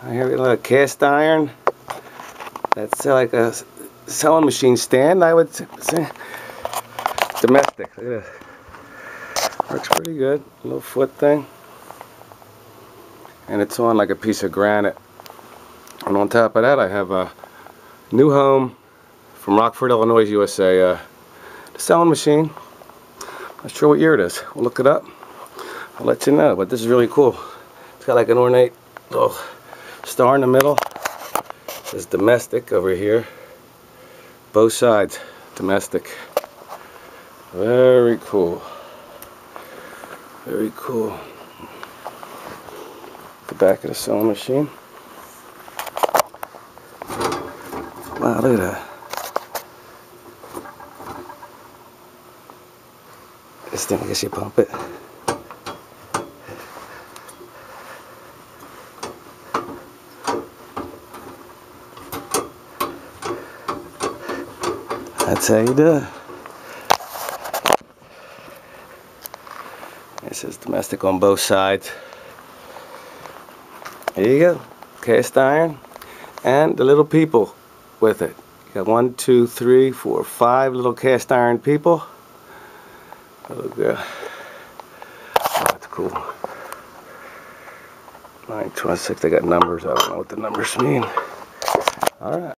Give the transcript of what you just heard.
Here we got a cast iron. That's like a sewing machine stand, I would say. Domestic. Look at this. Works pretty good. Little foot thing. And it's on like a piece of granite. And on top of that, I have a New Home from Rockford, Illinois, USA. The sewing machine. Not sure what year it is. We'll look it up. I'll let you know. But this is really cool. It's got like an ornate little star in the middle. It says domestic over here. Both sides domestic. Very cool. Very cool. The back of the sewing machine. Wow, look at that. This thing, I guess you pump it. That's how you do it. It says domestic on both sides. There you go. Cast iron. And the little people with it. You got 1, 2, 3, 4, 5 little cast iron people. Oh, good. Oh, that's cool. 926, they got numbers. I don't know what the numbers mean. Alright.